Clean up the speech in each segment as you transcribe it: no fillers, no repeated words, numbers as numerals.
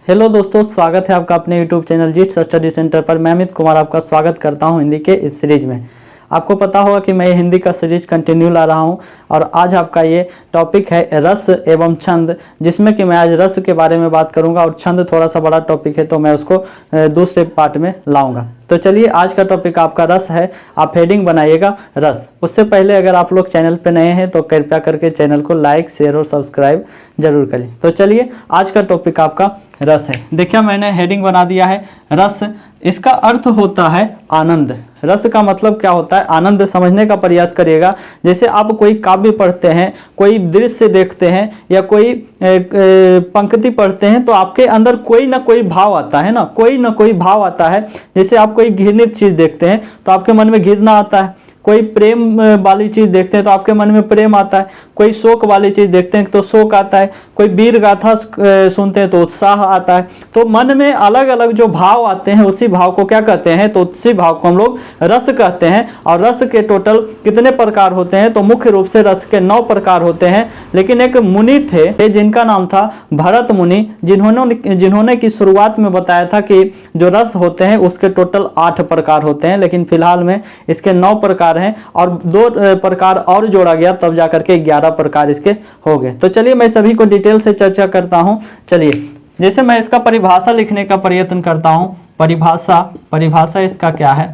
Hello दोस्तों, स्वागत है आपका अपने YouTube channel zits study centre पर। मैं अमित कुमार आपका स्वागत करता हूं हिंदी के इस सीरीज में। आपको पता होगा कि मैं हिंदी का सीरीज कंटिन्यू ला रहा हूं और आज आपका ये टॉपिक है रस एवं छंद, जिसमें कि मैं आज रस के बारे में बात करूंगा और छंद थोड़ा सा बड़ा टॉपिक है तो मैं उसको दूसरे पार्ट में लाऊंगा। तो चलिए, आज का टॉपिक आपका रस है। आप हेडिंग बनाइएगा रस। उससे पहले अगर आप लोग चैनल पे नए हैं तो कृपया करके चैनल को लाइक, शेयर और सब्सक्राइब जरूर करें। तो चलिए, आज का टॉपिक आपका रस है। देखिए, मैंने हेडिंग बना दिया है रस। इसका अर्थ होता है आनंद। रस का मतलब क्या होता है? आनंद। समझने का प्रयास करिएगा। जैसे आप कोई काव्य पढ़ते हैं, कोई दृश्य देखते हैं या कोई पंक्ति पढ़ते हैं तो आपके अंदर कोई ना कोई भाव आता है ना, कोई ना कोई भाव आता है। जैसे आप कोई घृणित चीज देखते हैं तो आपके मन में घृणा आता है, कोई प्रेम वाली चीज देखते हैं तो आपके मन में प्रेम आता है, कोई शोक वाली चीज देखते हैं तो शोक आता है, कोई वीर गाथा सुनते हैं तो उत्साह आता है। तो मन में अलग अलग जो भाव आते हैं उसी भाव को क्या कहते हैं? तो उसी भाव को हम लोग रस कहते हैं। और रस के टोटल कितने प्रकार होते हैं? तो मुख्य रूप से रस के 9 प्रकार होते हैं। लेकिन एक मुनि थे जिनका नाम था भरत मुनि, जिन्होंने की शुरुआत में बताया था कि जो रस होते हैं उसके टोटल 8 प्रकार होते हैं, लेकिन फिलहाल में इसके 9 प्रकार हैं और 2 प्रकार और जोड़ा गया, तब जाकर के 11 प्रकार इसके हो गए। तो चलिए, मैं सभी को डिटेल से चर्चा करता हूं। चलिए, जैसे मैं इसका परिभाषा लिखने का प्रयत्न करता हूं। परिभाषा इसका क्या है?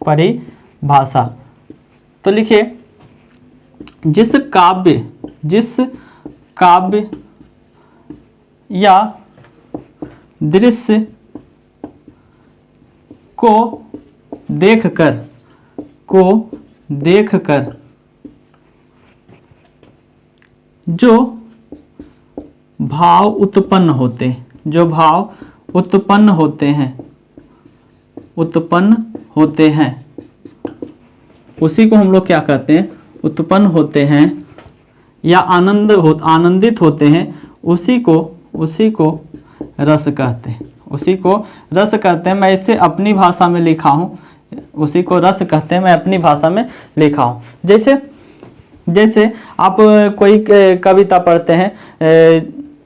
परिभाषा तो लिखिए, जिस काव्य या दृश्य को देखकर जो भाव उत्पन्न होते हैं उसी को हम लोग क्या कहते हैं? उत्पन्न होते हैं या आनंदित होते हैं, उसी को रस कहते हैं। उसी को रस कहते हैं। मैं इसे अपनी भाषा में लिखा हूँ। उसी को रस कहते हैं, मैं अपनी भाषा में लिखा हूँ। जैसे आप कोई कविता पढ़ते हैं,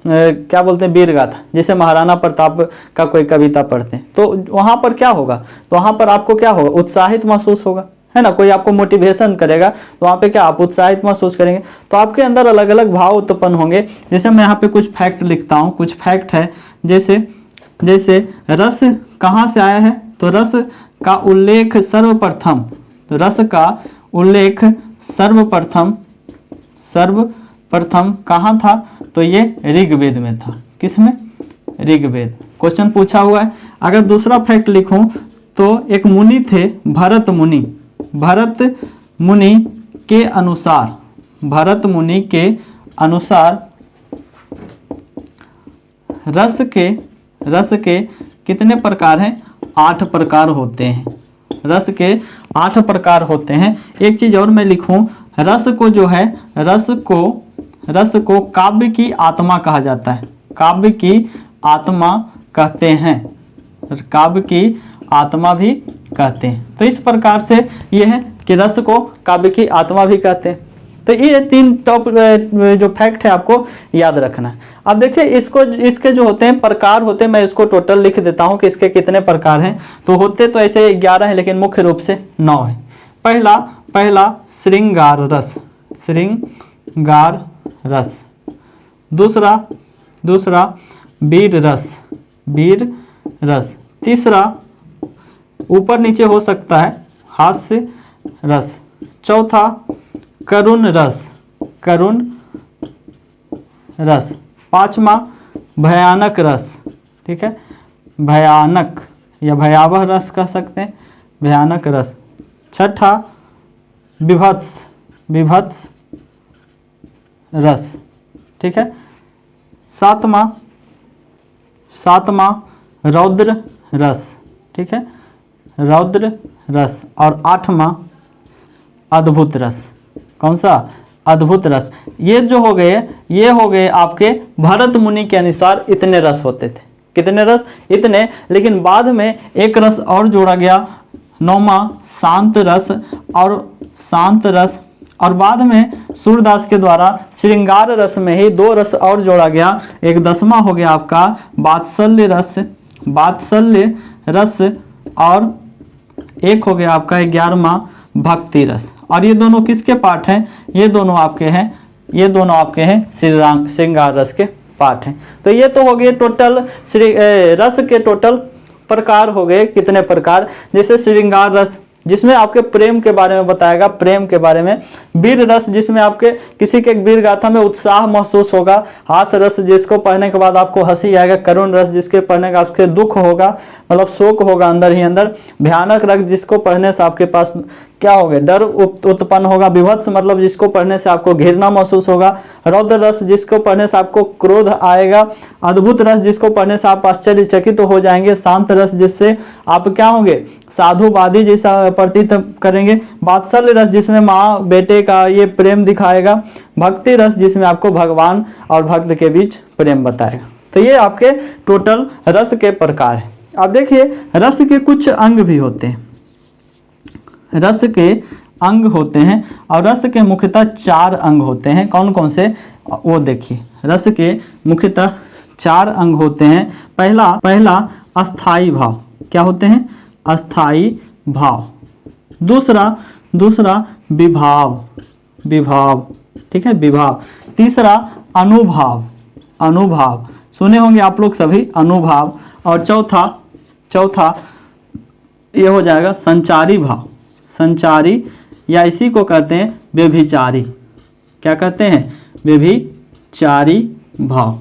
क्या बोलते हैं, वीर गाथा। जैसे महाराणा प्रताप का कोई कविता पढ़ते हैं तो वहाँ पर क्या होगा? तो वहाँ पर आपको क्या होगा? उत्साहित महसूस होगा, है ना। कोई आपको मोटिवेशन करेगा तो वहाँ पे क्या आप उत्साहित महसूस करेंगे। तो आपके अंदर अलग अलग भाव उत्पन्न होंगे। जैसे मैं यहाँ पे कुछ फैक्ट लिखता हूँ, कुछ फैक्ट है। जैसे रस कहाँ से आया है? तो रस का उल्लेख सर्वप्रथम कहाँ था? तो ये ऋग्वेद में था। किसमें? ऋग्वेद। क्वेश्चन पूछा हुआ है। अगर दूसरा फैक्ट लिखूं तो एक मुनि थे, भरत मुनि के अनुसार रस के कितने प्रकार हैं? 8 प्रकार होते हैं। रस के 8 प्रकार होते हैं। एक चीज और मैं लिखूं, रस को काव्य की आत्मा कहा जाता है। काव्य की आत्मा कहते हैं, काव्य की आत्मा भी कहते हैं। तो इस प्रकार से ये है कि रस को काव्य की आत्मा भी कहते हैं। तो ये 3 टॉप जो फैक्ट है आपको याद रखना है। अब देखिए, इसके जो होते हैं प्रकार होते हैं, मैं इसको टोटल लिख देता हूं कि इसके कितने प्रकार हैं। तो होते तो ऐसे 11 हैं, लेकिन मुख्य रूप से 9 है। पहला श्रृंगार रस। दूसरा वीर रस। तीसरा ऊपर नीचे हो सकता है, हास्य रस। चौथा करुण रस। 5वां भयानक रस। ठीक है, भयानक या भयावह रस कह सकते हैं, भयानक रस। 6ठा विभत्स रस। ठीक है। 7वां रौद्र रस। ठीक है, रौद्र रस। और 8वां अद्भुत रस। कौन सा? अद्भुत रस। ये हो गए आपके भरत मुनि के अनुसार इतने रस होते थे। कितने रस? इतने। लेकिन बाद में एक रस और जोड़ा गया, 9वां शांत रस। और शांत रस और बाद में सूरदास के द्वारा श्रृंगार रस में ही 2 रस और जोड़ा गया। एक 10वां हो गया आपका वात्सल्य रस, वात्सल्य रस, और एक हो गया आपका 11वां भक्ति रस। और ये दोनों किसके पाठ हैं? ये दोनों आपके हैं श्रृंगार रस के पाठ हैं। तो ये तो हो गए टोटल रस के टोटल प्रकार हो गए, कितने प्रकार। जैसे श्रृंगार रस जिसमें आपके प्रेम के बारे में बताएगा, प्रेम के बारे में। वीर रस जिसमें आपके किसी के वीर गाथा में उत्साह महसूस होगा। हास रस जिसको पढ़ने के बाद आपको हंसी आएगा। करुण रस जिसके पढ़ने का आपके दुख होगा, मतलब शोक होगा अंदर ही अंदर। भयानक रस जिसको पढ़ने से आपके पास क्या होगा, डर उत्पन्न होगा। विभत्स मतलब जिसको पढ़ने से आपको घृणा महसूस होगा। रौद्र रस जिसको पढ़ने से आपको क्रोध आएगा। अद्भुत रस जिसको पढ़ने से आप आश्चर्यचकित हो जाएंगे। शांत रस जिससे आप क्या होंगे, साधुवादी जैसा प्रतीत करेंगे। वात्सल्य रस जिसमें माँ बेटे का ये प्रेम दिखाएगा। भक्ति रस जिसमें आपको भगवान और भक्त के बीच प्रेम बताएगा। तो ये आपके टोटल रस के प्रकार है। अब देखिए रस के कुछ अंग भी होते हैं, रस के अंग होते हैं, और रस के मुख्यतः 4 अंग होते हैं। कौन कौन से, वो देखिए। रस के मुख्यतः 4 अंग होते हैं। पहला अस्थाई भाव, क्या होते हैं, अस्थाई भाव। दूसरा विभाव, ठीक है, विभाव। तीसरा अनुभाव, सुने होंगे आप लोग सभी, अनुभाव। और चौथा ये हो जाएगा संचारी भाव, संचारी, या इसी को कहते हैं व्यभिचारी। क्या कहते हैं, व्यभिचारी भाव।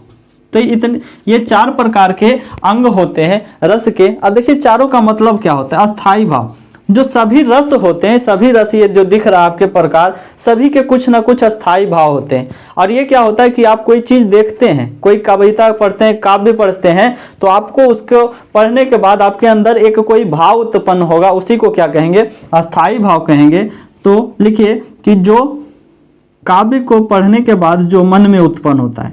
तो ये 4 प्रकार के अंग होते हैं रस के। अब देखिए चारों का मतलब क्या होता है। अस्थाई भाव, जो सभी रस होते हैं, सभी रस ये जो दिख रहा है आपके प्रकार, सभी के कुछ ना कुछ अस्थाई भाव होते हैं। और ये क्या होता है कि आप कोई चीज़ देखते हैं, कोई कविता पढ़ते हैं, काव्य पढ़ते हैं, तो आपको उसको पढ़ने के बाद आपके अंदर एक कोई भाव उत्पन्न होगा, उसी को क्या कहेंगे, अस्थाई भाव कहेंगे। तो लिखिए कि जो काव्य को पढ़ने के बाद जो मन में उत्पन्न होता है,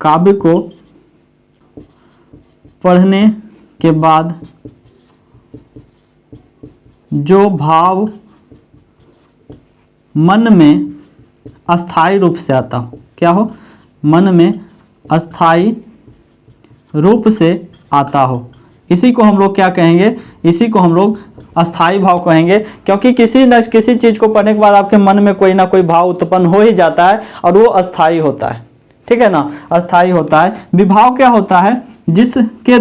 काव्य को पढ़ने के बाद जो भाव मन में अस्थाई रूप से आता हो, क्या हो, मन में अस्थाई रूप से आता हो, इसी को हम लोग क्या कहेंगे, इसी को हम लोग अस्थाई भाव कहेंगे। क्योंकि किसी न किसी चीज़ को पढ़ने के बाद आपके मन में कोई ना कोई भाव उत्पन्न हो ही जाता है, और वो अस्थाई होता है, ठीक है ना, अस्थाई होता है। विभाव क्या होता है, जिसके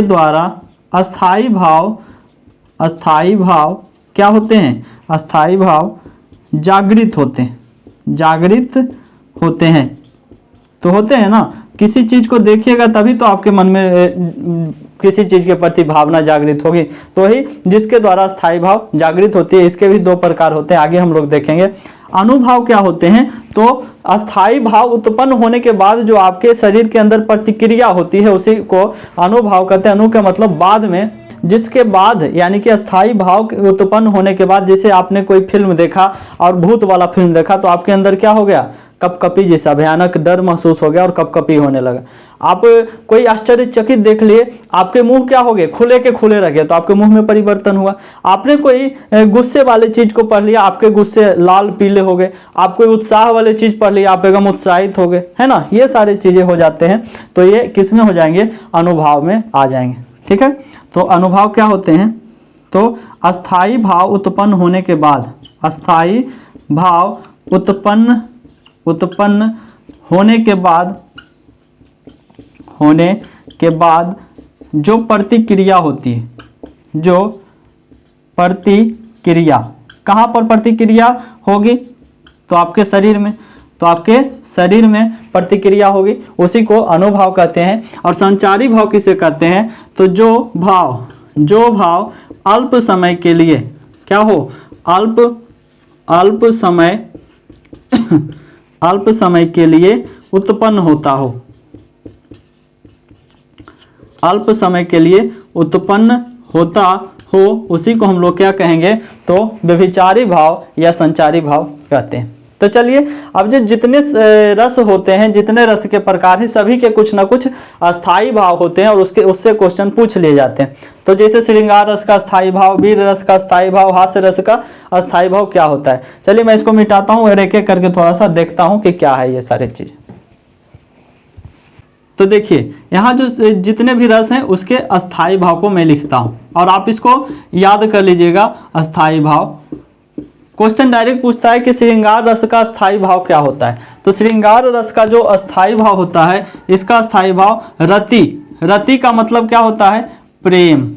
द्वारा अस्थाई भाव क्या होते हैं, अस्थाई भाव जागृत होते हैं। तो होते हैं ना, किसी चीज़ को देखिएगा तभी तो आपके मन में किसी चीज़ के प्रति भावना जागृत होगी, तो ही जिसके द्वारा अस्थाई भाव जागृत होती है। इसके भी 2 प्रकार होते हैं, आगे हम लोग देखेंगे। अनुभाव क्या होते हैं, तो अस्थाई भाव उत्पन्न होने के बाद जो आपके शरीर के अंदर प्रतिक्रिया होती है, उसी को अनुभाव कहते हैं। अनु का मतलब बाद में, जिसके बाद, यानी कि अस्थाई भाव उत्पन्न होने के बाद, जैसे आपने कोई फिल्म देखा और भूत वाला फिल्म देखा, तो आपके अंदर क्या हो गया, कपकपी जैसा भयानक डर महसूस हो गया और कपकपी होने लगा। आप कोई आश्चर्यचकित देख लिए, आपके मुंह क्या हो गए, खुले के खुले रह गए, तो आपके मुंह में परिवर्तन हुआ। आपने कोई गुस्से वाले चीज को पढ़ लिया, आपके गुस्से लाल पीले हो गए। आप कोई उत्साह वाले चीज पढ़ लिया, आप एकदम उत्साहित हो गए, है ना। ये सारी चीजें हो जाते हैं, तो ये किस में हो जाएंगे, अनुभाव में आ जाएंगे, ठीक है। तो अनुभाव क्या होते हैं, तो अस्थाई भाव उत्पन्न होने के बाद, अस्थाई भाव उत्पन्न होने के बाद जो प्रतिक्रिया होती है, जो प्रतिक्रिया कहाँ पर प्रतिक्रिया होगी, तो आपके शरीर में, तो आपके शरीर में प्रतिक्रिया होगी, उसी को अनुभाव कहते हैं। और संचारी भाव किसे कहते हैं, तो जो भाव अल्प समय के लिए क्या हो, अल्प समय के लिए उत्पन्न होता हो, अल्प समय के लिए उत्पन्न होता हो, उसी को हम लोग क्या कहेंगे, तो व्यभिचारी भाव या संचारी भाव कहते हैं। तो चलिए अब जो जितने रस होते हैं, जितने रस के प्रकार हैं, सभी के कुछ ना कुछ अस्थाई भाव होते हैं और उससे क्वेश्चन पूछ लिए जाते हैं। तो जैसे श्रृंगार रस का अस्थाई भाव, वीर रस का अस्थाई भाव, हास्य रस का अस्थाई भाव क्या होता है। चलिए मैं इसको मिटाता हूँ और एक एक करके थोड़ा सा देखता हूँ कि क्या है ये सारी चीज। तो देखिए यहाँ जो जितने भी रस हैं उसके अस्थाई भाव को मैं लिखता हूँ और आप इसको याद कर लीजिएगा। अस्थाई भाव, क्वेश्चन डायरेक्ट पूछता है कि श्रृंगार रस का अस्थाई भाव क्या होता है। तो श्रृंगार रस का जो अस्थाई भाव होता है, इसका अस्थाई भाव रति। रति का मतलब क्या होता है, प्रेम,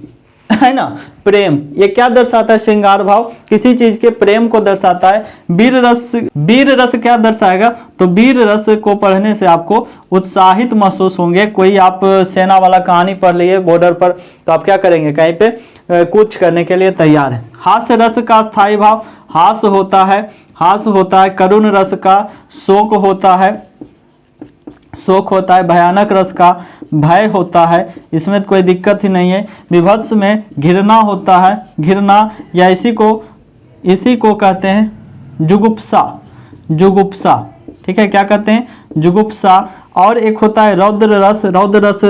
है ना, प्रेम। ये क्या दर्शाता है, श्रृंगार भाव किसी चीज के प्रेम को दर्शाता है। वीर रस क्या दर्शाएगा, तो वीर रस को पढ़ने से आपको उत्साहित महसूस होंगे। कोई आप सेना वाला कहानी पढ़ लिए बॉर्डर पर, तो आप क्या करेंगे, कहीं पे कुछ करने के लिए तैयार है। हास्य रस का स्थायी भाव, हास्य होता है। करुण रस का शोक होता है। भयानक रस का भय होता है, इसमें कोई दिक्कत ही नहीं है। विभत्स में घृणा होता है, घृणा या इसी को कहते हैं जुगुप्सा, ठीक है, क्या कहते हैं, जुगुप्सा। और एक होता है रौद्र रस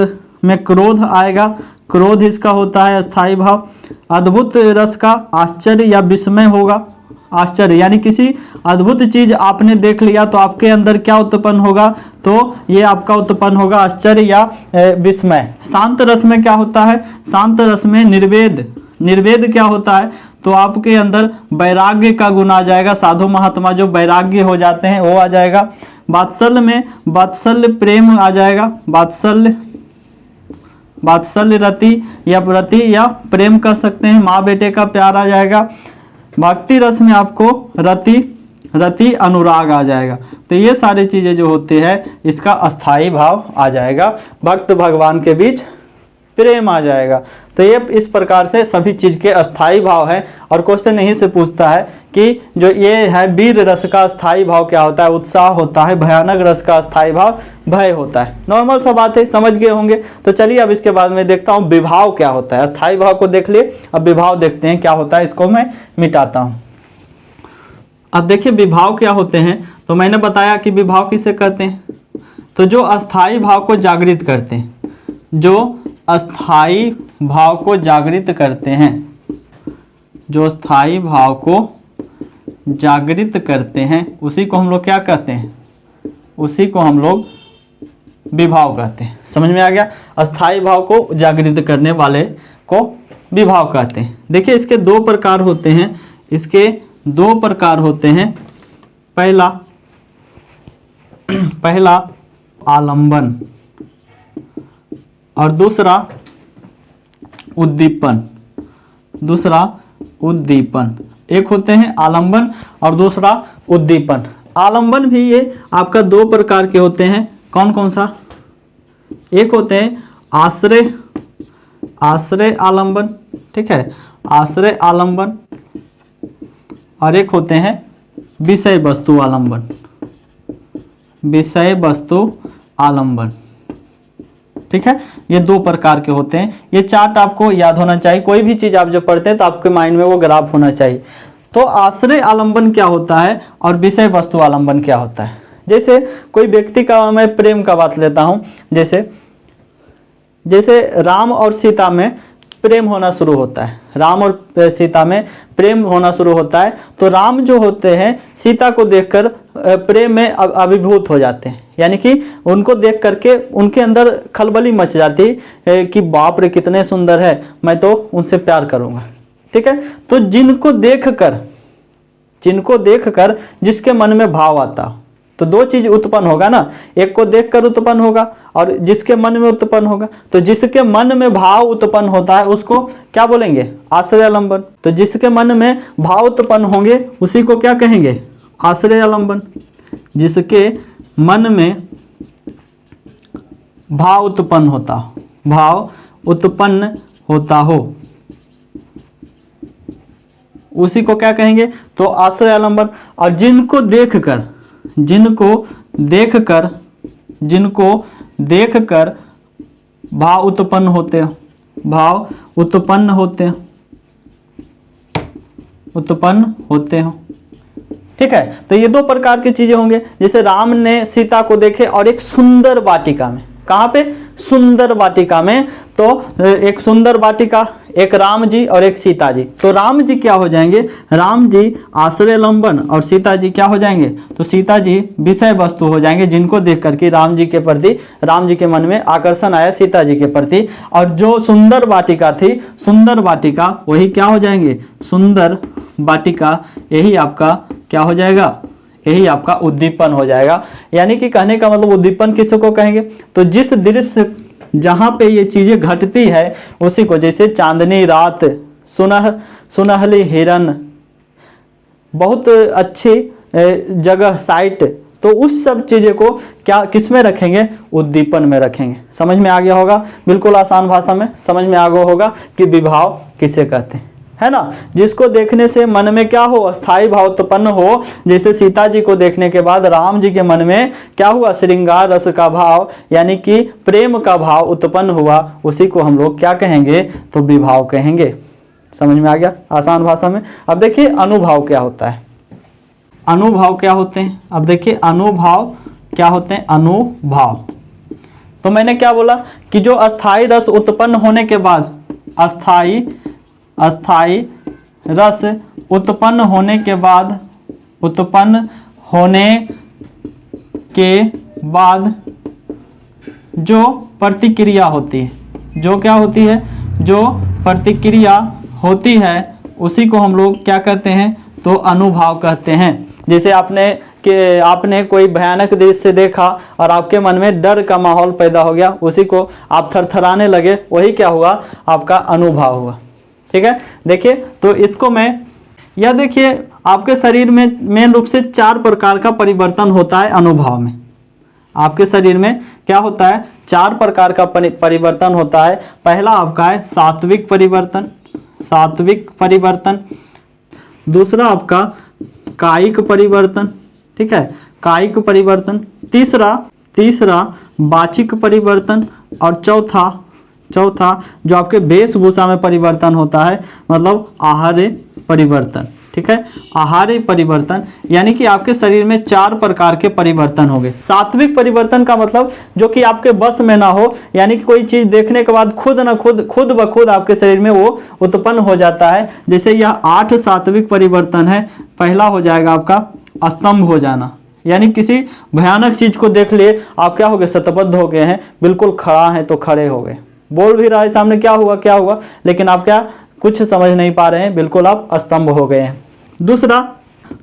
में क्रोध आएगा, क्रोध इसका होता है अस्थाई भाव। अद्भुत रस का आश्चर्य या विस्मय होगा, आश्चर्य यानी किसी अद्भुत चीज आपने देख लिया तो आपके अंदर क्या उत्पन्न होगा, तो ये आपका उत्पन्न होगा आश्चर्य या विस्मय। शांत रस में क्या होता है, शांत रस में निर्वेद क्या होता है, तो आपके अंदर वैराग्य का गुण आ जाएगा। साधु महात्मा जो वैराग्य हो जाते हैं वो आ जाएगा। वात्सल्य में वात्सल्य प्रेम आ जाएगा, वात्सल्य रति या प्रेम कर सकते हैं, माँ बेटे का प्यार आ जाएगा। भक्ति रस में आपको रति अनुराग आ जाएगा। तो ये सारी चीजें जो होती है इसका अस्थाई भाव आ जाएगा, भक्त भगवान के बीच प्रेम आ जाएगा। तो ये इस प्रकार से सभी चीज के अस्थाई भाव है। और क्वेश्चन यहीं से पूछता है कि जो ये है वीर रस का अस्थाई भाव क्या होता है, उत्साह होता है। भयानक रस का अस्थाई भाव भय होता है। नॉर्मल सा बात है, समझ गए होंगे। तो चलिए अब इसके बाद में देखता हूँ विभाव क्या होता है। अस्थाई भाव को देख लिए, अब विभाव देखते हैं क्या होता है, इसको मैं मिटाता हूँ। अब देखिए विभाव क्या होते हैं। तो मैंने बताया कि विभाव किसे कहते हैं, तो जो अस्थाई भाव को जागृत करते हैं, जो अस्थाई भाव को जागृत करते हैं, जो अस्थाई भाव को जागृत करते हैं, उसी को हम लोग क्या कहते हैं, उसी को हम लोग विभाव कहते हैं। समझ में आ गया, अस्थाई भाव को जागृत करने वाले को विभाव कहते हैं। देखिए इसके दो प्रकार होते हैं, पहला आलंबन और दूसरा उद्दीपन। एक होते हैं आलंबन और दूसरा उद्दीपन। आलंबन भी ये आपका दो प्रकार के होते हैं। कौन कौन सा, एक होते हैं आश्रय आलंबन, ठीक है, आश्रय आलंबन, और एक होते हैं विषय वस्तु आलंबन, ठीक है। ये दो प्रकार के होते हैं। ये चार्ट आपको याद होना चाहिए। कोई भी चीज आप जब पढ़ते हैं तो आपके माइंड में वो ग्राफ होना चाहिए। तो आश्रय आलंबन क्या होता है और विषय वस्तु आलंबन क्या होता है। जैसे कोई व्यक्ति का मैं प्रेम का बात लेता हूं, जैसे राम और सीता में प्रेम होना शुरू होता है, राम और सीता में प्रेम होना शुरू होता है। तो राम जो होते हैं सीता को देखकर प्रेम में अभिभूत हो जाते हैं, यानी कि उनको देख करके उनके अंदर खलबली मच जाती है कि बाप रे कितने सुंदर है, मैं तो उनसे प्यार करूंगा, ठीक है। तो जिनको देखकर जिसके मन में भाव आता, तो दो चीज उत्पन्न होगा ना, एक को देखकर उत्पन्न होगा और जिसके मन में उत्पन्न होगा। तो जिसके मन में भाव उत्पन्न होता है उसको क्या बोलेंगे, आश्रय आलंबन। तो जिसके मन में भाव उत्पन्न होंगे उसी को क्या कहेंगे, आश्रय आलंबन। जिसके मन में भाव उत्पन्न होता हो उसी को क्या कहेंगे, तो आश्रय आलंबन। और जिनको देखकर भाव उत्पन्न होते हो, ठीक है। तो ये दो प्रकार की चीजें होंगे, जैसे राम ने सीता को देखे और एक सुंदर वाटिका में, कहाँ पे, सुंदर वाटिका में, तो एक सुंदर वाटिका, एक राम जी और एक सीता जी। तो राम जी क्या हो जाएंगे, राम जी आश्रय लंबन और सीता जी क्या हो जाएंगे, तो सीता जी विषय वस्तु हो जाएंगे, जिनको देख करके राम जी के प्रति, राम जी के मन में आकर्षण आया सीता जी के प्रति। और जो सुंदर वाटिका थी, सुंदर वाटिका वही क्या हो जाएंगे, सुंदर वाटिका, यही आपका क्या हो जाएगा, यही आपका उद्दीपन हो जाएगा। यानी कि कहने का मतलब उद्दीपन किसको कहेंगे, तो जिस दृश्य जहाँ पे ये चीजें घटती है उसी को, जैसे चांदनी रात, सुनहली हिरन, बहुत अच्छी जगह साइट, तो उस सब चीज़ें को क्या किस में रखेंगे, उद्दीपन में रखेंगे। समझ में आ गया होगा, बिल्कुल आसान भाषा में समझ में आ गया होगा कि विभाव किसे कहते हैं, है ना। जिसको देखने से मन में क्या हो, अस्थाई भाव उत्पन्न हो। जैसे सीता जी को देखने के बाद राम जी के मन में क्या हुआ, श्रृंगार रस का भाव, यानी कि प्रेम का भाव उत्पन्न हुआ, उसी को हम लोग क्या कहेंगे, तो विभाव कहेंगे। समझ में आ गया आसान भाषा में। अब देखिए अनुभाव क्या होता है, अनुभाव क्या होते हैं। अब देखिए अनुभाव क्या होते हैं, अनुभाव तो मैंने क्या बोला कि जो अस्थाई रस उत्पन्न होने के बाद, अस्थाई रस उत्पन्न होने के बाद, उत्पन्न होने के बाद जो प्रतिक्रिया होती है, जो क्या होती है, जो प्रतिक्रिया होती है, उसी को हम लोग क्या कहते हैं, तो अनुभाव कहते हैं। जैसे आपने कोई भयानक दृश्य देखा और आपके मन में डर का माहौल पैदा हो गया, उसी को आप थरथराने लगे, वही क्या हुआ, आपका अनुभाव हुआ। ठीक है, देखिए तो इसको मैं, यह देखिए आपके शरीर में मेन रूप से 4 प्रकार का परिवर्तन होता है अनुभाव में। आपके शरीर में क्या होता है, 4 प्रकार का परिवर्तन होता है। पहला आपका है सात्विक परिवर्तन, सात्विक परिवर्तन। दूसरा आपका कायिक परिवर्तन, ठीक है, कायिक परिवर्तन। तीसरा वाचिक परिवर्तन। और चौथा जो आपके वेशभूषा में परिवर्तन होता है, मतलब आहार्य परिवर्तन। ठीक है, आहार्य परिवर्तन, यानी कि आपके शरीर में 4 प्रकार के परिवर्तन हो गए। सात्विक परिवर्तन का मतलब जो कि आपके बस में ना हो, यानी कि कोई चीज देखने के बाद खुद ब खुद आपके शरीर में वो उत्पन्न हो जाता है। जैसे यह 8 सात्विक परिवर्तन है। पहला हो जाएगा आपका स्तंभ हो जाना, यानी किसी भयानक चीज को देख लिए आप क्या हो गए, शतबद्ध हो गए हैं, बिल्कुल खड़ा है तो खड़े हो गए, बोल भी रहा है सामने क्या हुआ, लेकिन आप क्या कुछ समझ नहीं पा रहे हैं, बिल्कुल आप स्तंभ हो गए हैं। दूसरा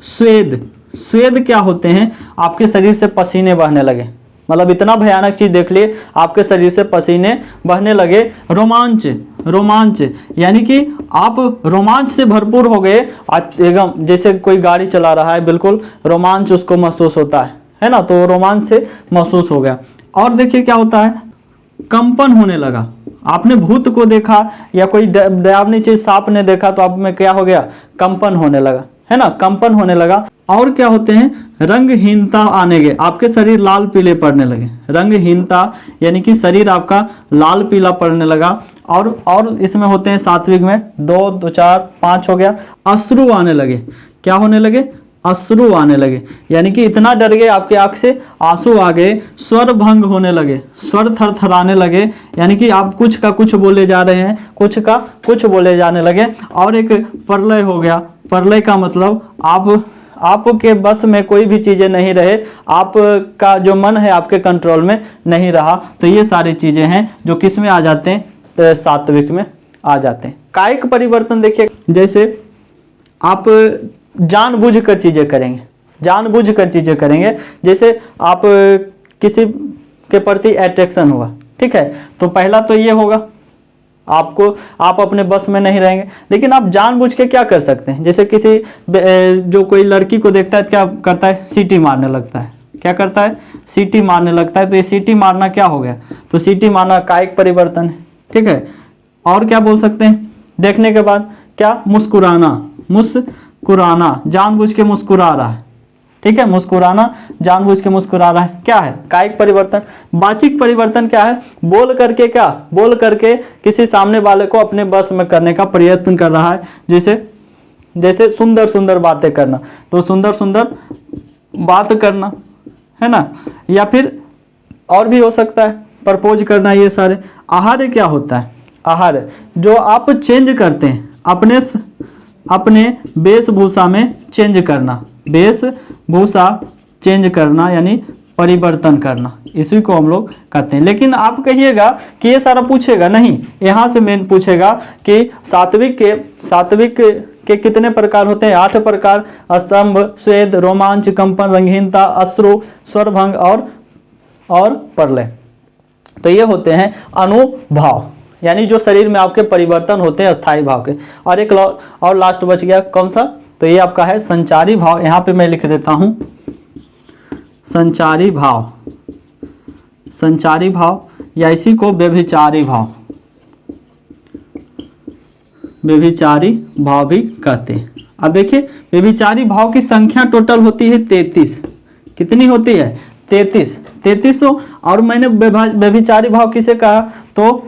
स्वेद क्या होते हैं, आपके शरीर से पसीने बहने लगे, मतलब इतना भयानक चीज देख लिए आपके शरीर से पसीने बहने लगे। रोमांच यानी कि आप रोमांच से भरपूर हो गए, एकदम जैसे कोई गाड़ी चला रहा है, बिल्कुल रोमांच उसको महसूस होता है ना, तो रोमांच से महसूस हो गया। और देखिए क्या होता है, कंपन होने लगा। आपने भूत को देखा या कोई डरावनी चीज सांप ने देखा तो आप में क्या हो गया, कंपन होने लगा, है ना, कंपन होने लगा। और क्या होते हैं, रंगहीनता आने गए, आपके शरीर लाल पीले पड़ने लगे। रंगहीनता यानी कि शरीर आपका लाल पीला पड़ने लगा। और इसमें होते हैं सात्विक में 2, 4, 5 हो गया। अश्रु आने लगे, क्या होने लगे, अश्रु आने लगे, यानी कि इतना डर गए आपके आंख से आंसू आ गए। स्वर भंग होने लगे, स्वर थरथराने लगे, यानी कि आप कुछ का कुछ बोले जा रहे हैं, कुछ का कुछ बोले जाने लगे। और एक प्रलय हो गया। प्रलय का मतलब आपके बस में कोई भी चीजें नहीं रहे, आपका जो मन है आपके कंट्रोल में नहीं रहा। तो ये सारी चीजें हैं जो किस में आ जाते हैं, तो सात्विक में आ जाते हैं। कायिक परिवर्तन देखिए, जैसे आप जानबूझकर चीजें करेंगे, जैसे आप किसी के प्रति अट्रैक्शन हुआ, ठीक है, तो पहला तो ये होगा, आप अपने बस में नहीं रहेंगे, लेकिन आप जानबूझ के क्या कर सकते हैं। जैसे किसी जो कोई लड़की को देखता है क्या करता है, सीटी मारने लगता है। क्या करता है, सीटी मारने लगता है। तो ये सीटी मारना क्या हो गया, तो सीटी मारना कायिक परिवर्तन है। ठीक है, और क्या बोल सकते हैं, देखने के बाद क्या, मुस्कुराना, जानबूझ के मुस्कुरा रहा है। ठीक है, मुस्कुराना, जानबूझ के मुस्कुरा रहा है, क्या है, कायिक परिवर्तन। वाचिक परिवर्तन क्या है, बोल करके किसी सामने वाले को अपने बस में करने का प्रयत्न कर रहा है। जैसे सुंदर सुंदर बातें करना, तो सुंदर सुंदर बात करना, है ना, या फिर और भी हो सकता है प्रपोज करना, ये सारे। आहार्य क्या होता है? आहार्य जो आप चेंज करते हैं अपने वेशभूषा में चेंज करना, वेशभूषा चेंज करना यानी परिवर्तन करना, इसी को हम लोग कहते हैं। लेकिन आप कहिएगा कि ये सारा पूछेगा नहीं, यहाँ से मेन पूछेगा कि सात्विक के कितने प्रकार होते हैं? 8 प्रकार। स्तंभ, स्वेद, रोमांच, कंपन, रंगहीनता, अश्रु, स्वरभंग और प्रलय। तो ये होते हैं अनुभाव, यानी जो शरीर में आपके परिवर्तन होते हैं अस्थायी भाव के। और एक और लास्ट बच गया, कौन सा? तो ये आपका है संचारी भाव। यहाँ पे मैं लिख देता हूँ संचारी भाव, संचारी भाव या इसी को व्यभिचारी भाव, व्यभिचारी भाव भी कहते हैं। अब देखिए व्यभिचारी भाव की संख्या टोटल होती है 33। कितनी होती है? 33। और मैंने व्यभिचारी भाव किसे कहा? तो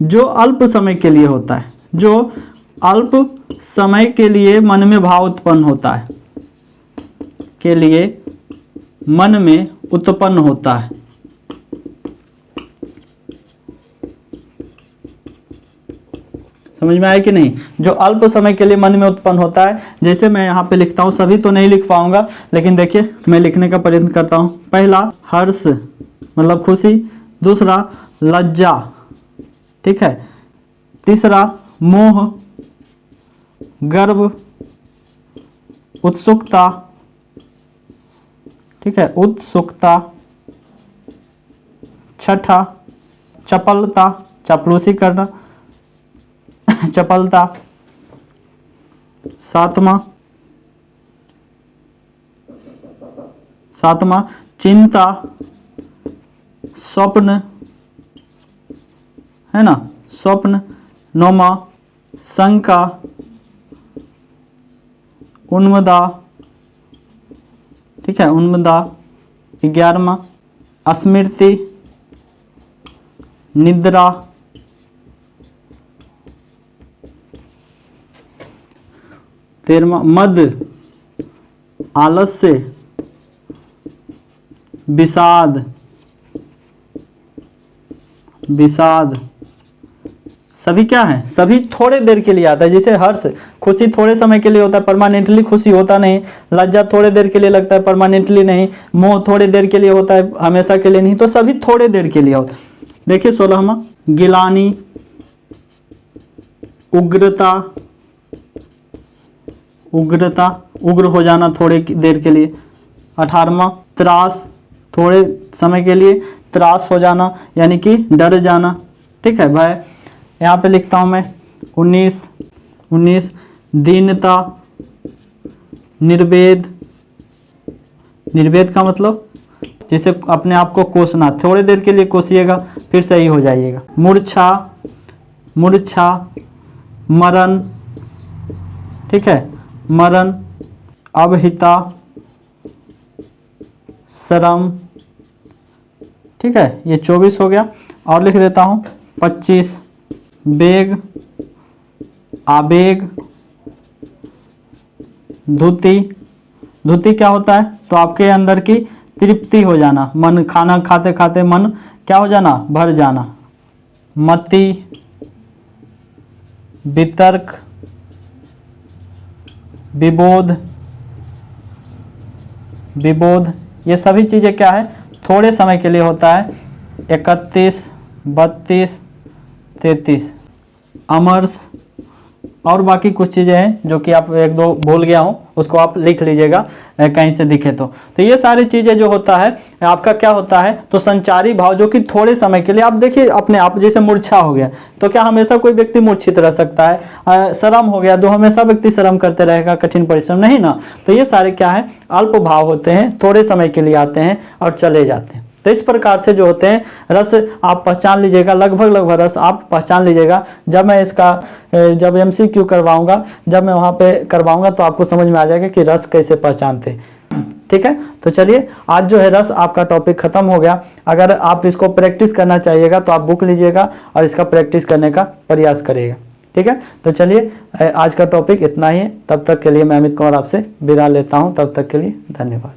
जो अल्प समय के लिए होता है, जो अल्प समय के लिए मन में भाव उत्पन्न होता है, के लिए मन में उत्पन्न होता है। समझ में आया कि नहीं? जो अल्प समय के लिए मन में उत्पन्न होता है, जैसे मैं यहाँ पे लिखता हूँ, सभी तो नहीं लिख पाऊंगा, लेकिन देखिए मैं लिखने का प्रयत्न करता हूँ। पहला हर्ष मतलब खुशी, दूसरा लज्जा, ठीक है, तीसरा मोह, गर्व, उत्सुकता, ठीक है, उत्सुकता, छठा चपलता, चापलूसी करना, चपलता, सातवां चिंता, स्वप्न, है ना, स्वप्न, नौवां शंका, उन्मदा, ठीक है, उन्मदा, 11वां स्मृति, निद्रा, 13वां मद, आलस्य, विषाद, सभी क्या है? सभी थोड़े देर के लिए आता है। जैसे हर्ष, खुशी थोड़े समय के लिए होता है, परमानेंटली खुशी होता नहीं। लज्जा थोड़े देर के लिए लगता है, परमानेंटली नहीं। मोह थोड़े देर के लिए होता है, हमेशा के लिए नहीं। तो सभी थोड़े देर के लिए होता है। देखिए 16वां गिलानी, उग्रता, उग्र हो जाना थोड़े देर के लिए। 18वां त्रास, थोड़े समय के लिए त्रास हो जाना यानी कि डर जाना, ठीक है, भय। यहाँ पे लिखता हूँ मैं 19 दीनता, निर्वेद का मतलब जैसे अपने आप को कोसना, थोड़े देर के लिए कोसिएगा फिर सही हो जाइएगा। मूर्छा, मरण, ठीक है, मरण, अवहिता, शरम, ठीक है, ये 24 हो गया। और लिख देता हूँ 25 वेग, आवेग, धुति क्या होता है? तो आपके अंदर की तृप्ति हो जाना, मन खाना खाते खाते मन क्या हो जाना? भर जाना। मति, वितर्क, विबोध, ये सभी चीज़ें क्या है? थोड़े समय के लिए होता है। 31, 32, 33 अमरस, और बाकी कुछ चीज़ें हैं जो कि आप एक दो भूल गया हूँ, उसको आप लिख लीजिएगा कहीं से दिखे तो ये सारी चीज़ें जो होता है आपका क्या होता है? तो संचारी भाव जो कि थोड़े समय के लिए, आप देखिए अपने आप, जैसे मूर्छा हो गया तो क्या हमेशा कोई व्यक्ति मूर्छित रह सकता है? शर्म हो गया तो हमेशा व्यक्ति शर्म करते रहेगा, कठिन परिश्रम नहीं ना। तो ये सारे क्या है? अल्प भाव होते हैं, थोड़े समय के लिए आते हैं और चले जाते हैं। तो इस प्रकार से जो होते हैं रस आप पहचान लीजिएगा, लगभग रस आप पहचान लीजिएगा। जब मैं इसका जब MCQ करवाऊंगा, जब मैं वहाँ पे करवाऊंगा तो आपको समझ में आ जाएगा कि रस कैसे पहचानते। ठीक है, तो चलिए आज जो है रस आपका टॉपिक खत्म हो गया। अगर आप इसको प्रैक्टिस करना चाहिएगा तो आप बुक लीजिएगा और इसका प्रैक्टिस करने का प्रयास करिएगा। ठीक है। तो चलिए आज का टॉपिक इतना ही है, तब तक के लिए मैं अमित कुमार आपसे विदा लेता हूँ। तब तक के लिए धन्यवाद।